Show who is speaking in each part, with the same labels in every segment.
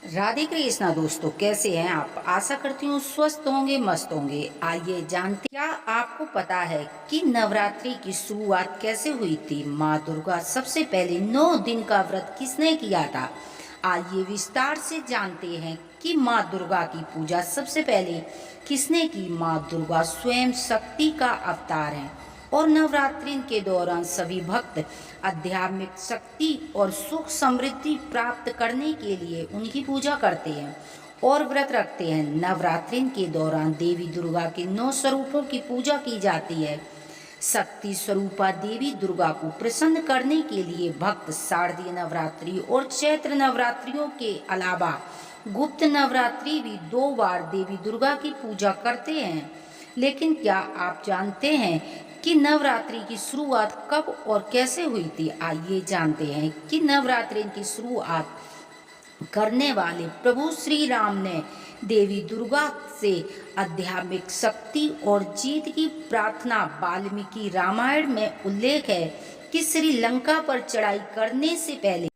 Speaker 1: राधे कृष्णा दोस्तों, कैसे हैं आप। आशा करती हूँ स्वस्थ होंगे, मस्त होंगे। आइए जानते, क्या आपको पता है कि नवरात्रि की शुरुआत कैसे हुई थी। माँ दुर्गा सबसे पहले 9 दिन का व्रत किसने किया था। आइए विस्तार से जानते हैं कि माँ दुर्गा की पूजा सबसे पहले किसने की। माँ दुर्गा स्वयं शक्ति का अवतार है और नवरात्रि के दौरान सभी भक्त आध्यात्मिक शक्ति और सुख समृद्धि प्राप्त करने के लिए उनकी पूजा करते हैं और व्रत रखते हैं। नवरात्रि के दौरान देवी दुर्गा के 9 स्वरूपों की पूजा की जाती है। शक्ति स्वरूपा देवी दुर्गा को प्रसन्न करने के लिए भक्त शारदीय नवरात्रि और चैत्र नवरात्रियों के अलावा गुप्त नवरात्रि भी 2 बार देवी दुर्गा की पूजा करते हैं। लेकिन क्या आप जानते हैं कि नवरात्रि की शुरुआत कब और कैसे हुई थी। आइए जानते हैं कि नवरात्रि की शुरुआत करने वाले प्रभु श्री राम ने देवी दुर्गा से आध्यात्मिक शक्ति और जीत की प्रार्थना। वाल्मीकि रामायण में उल्लेख है कि श्रीलंका पर चढ़ाई करने से पहले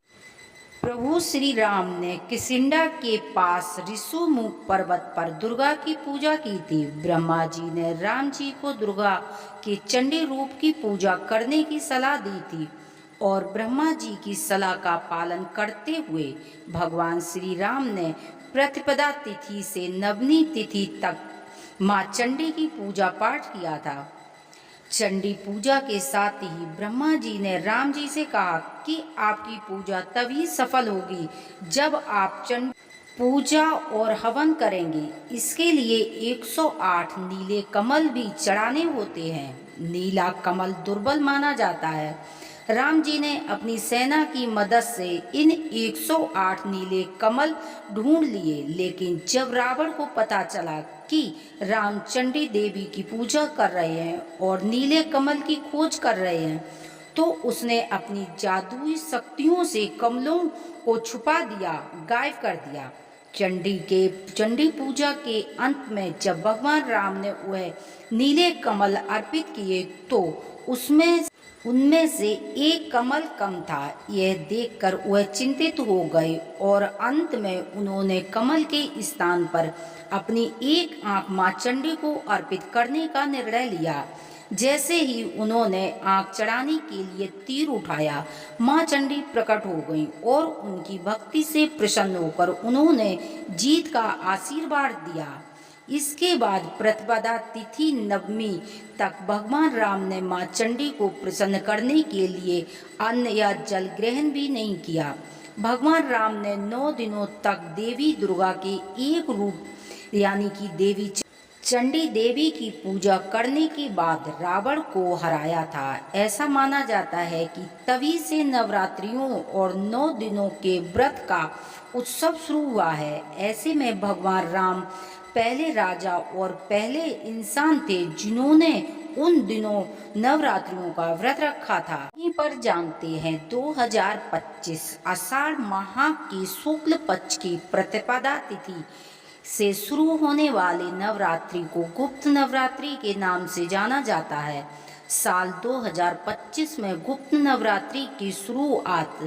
Speaker 1: प्रभु श्री राम ने किसिंडा के पास ऋषुमुख पर्वत पर दुर्गा की पूजा की थी। ब्रह्मा जी ने राम जी को दुर्गा के चंडी रूप की पूजा करने की सलाह दी थी और ब्रह्मा जी की सलाह का पालन करते हुए भगवान श्री राम ने प्रतिपदा तिथि से नवमी तिथि तक माँ चंडी की पूजा पाठ किया था। चंडी पूजा के साथ ही ब्रह्मा जी ने राम जी से कहा कि आपकी पूजा तभी सफल होगी जब आप चंडी पूजा और हवन करेंगे। इसके लिए 108 नीले कमल भी चढ़ाने होते हैं। नीला कमल दुर्बल माना जाता है। राम जी ने अपनी सेना की मदद से इन 108 नीले कमल ढूंढ लिए, लेकिन जब रावण को पता चला कि राम चंडी देवी की पूजा कर रहे हैं और नीले कमल की खोज कर रहे हैं, तो उसने अपनी जादुई शक्तियों से कमलों को छुपा दिया, गायब कर दिया। चंडी पूजा के अंत में जब भगवान राम ने वह नीले कमल अर्पित किए तो उनमें से एक कमल कम था। यह देखकर वह चिंतित हो गए और अंत में उन्होंने कमल के स्थान पर अपनी एक आंख मां चंडी को अर्पित करने का निर्णय लिया। जैसे ही उन्होंने आंख चढ़ाने के लिए तीर उठाया, मां चंडी प्रकट हो गईं और उनकी भक्ति से प्रसन्न होकर उन्होंने जीत का आशीर्वाद दिया। इसके बाद प्रतिपदा तिथि नवमी तक भगवान राम ने मां चंडी को प्रसन्न करने के लिए अन्न या जल ग्रहण भी नहीं किया। भगवान राम ने 9 दिनों तक देवी दुर्गा के एक रूप यानी कि देवी चंडी देवी की पूजा करने के बाद रावण को हराया था। ऐसा माना जाता है कि तभी से नवरात्रियों और 9 दिनों के व्रत का उत्सव शुरू हुआ है। ऐसे में भगवान राम पहले राजा और पहले इंसान थे जिन्होंने उन दिनों नवरात्रियों का व्रत रखा था। यहीं पर जानते हैं 2025 आषाढ़ माह की शुक्ल पक्ष की प्रतिपदा तिथि से शुरू होने वाले नवरात्रि को गुप्त नवरात्रि के नाम से जाना जाता है। साल 2025 में गुप्त नवरात्रि की शुरुआत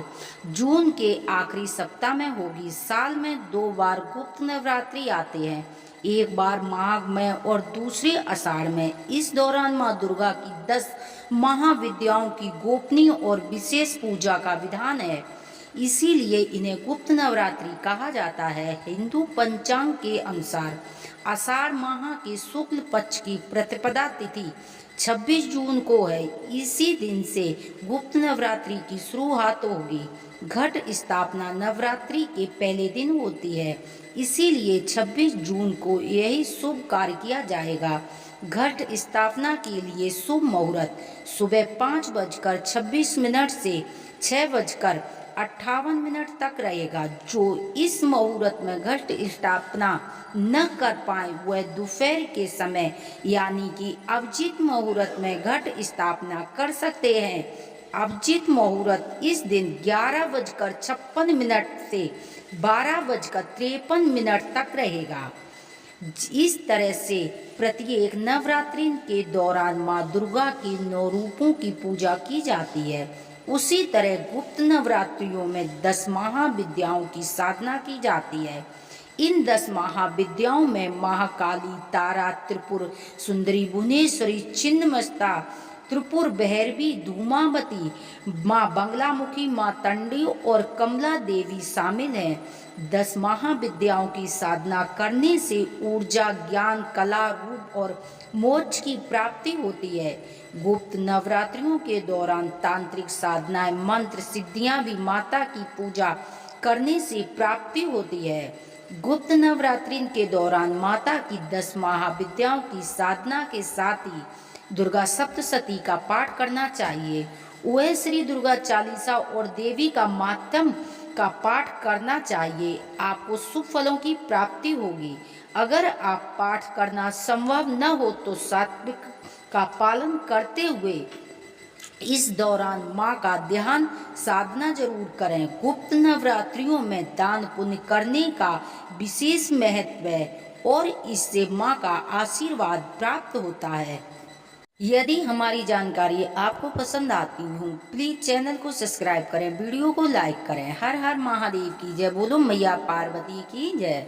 Speaker 1: जून के आखिरी सप्ताह में होगी। साल में 2 बार गुप्त नवरात्रि आते हैं, एक बार माघ में और दूसरे आषाढ़ में। इस दौरान माँ दुर्गा की 10 महाविद्याओं की गोपनीय और विशेष पूजा का विधान है, इसीलिए इन्हें गुप्त नवरात्रि कहा जाता है। हिंदू पंचांग के अनुसार आषाढ़ माह के शुक्ल पक्ष की प्रतिपदा तिथि 26 जून को है। इसी दिन से गुप्त नवरात्रि की शुरुआत होगी। घट स्थापना नवरात्रि के पहले दिन होती है, इसीलिए 26 जून को यही शुभ कार्य किया जाएगा। घट स्थापना के लिए शुभ मुहूर्त सुबह 5:26 से 6:58 तक रहेगा। जो इस मुहूर्त में घट स्थापना न कर पाए वह दोपहर के समय यानी कि अभिजीत मुहूर्त में घट स्थापना कर सकते हैं। अभिजीत मुहूर्त इस दिन 11:56 से 12:53 तक रहेगा। इस तरह से प्रत्येक नवरात्रि के दौरान माँ दुर्गा के 9 रूपों की पूजा की जाती है उसी तरह गुप्त नवरात्रियों में 10 महाविद्याओं की साधना की जाती है। इन 10 महाविद्याओं में महाकाली, तारा, त्रिपुर सुंदरी, भुवनेश्वरी, छिन्नमस्ता, त्रिपुर भैरवी, धूमावती, माँ बंगलामुखी, माँ तंडी और कमला देवी शामिल हैं। 10 महाविद्याओं की साधना करने से ऊर्जा, ज्ञान, कला, रूप और मोक्ष की प्राप्ति होती है। गुप्त नवरात्रियों के दौरान तांत्रिक साधनाएं, मंत्र, सिद्धियां भी माता की पूजा करने से प्राप्ति होती है। गुप्त नवरात्रि के दौरान माता की 10 महाविद्याओं की साधना के साथ ही दुर्गा सप्तशती का पाठ करना चाहिए। वह श्री दुर्गा चालीसा और देवी का मातम का पाठ करना चाहिए। आपको शुभ फलों की प्राप्ति होगी। अगर आप पाठ करना संभव न हो तो सात्विक का पालन करते हुए इस दौरान माँ का ध्यान साधना जरूर करें। गुप्त नवरात्रियों में दान पुण्य करने का विशेष महत्व है और इससे माँ का आशीर्वाद प्राप्त होता है। यदि हमारी जानकारी आपको पसंद आती हो प्लीज चैनल को सब्सक्राइब करें, वीडियो को लाइक करें। हर हर महादेव की जय। बोलो मैया पार्वती की जय।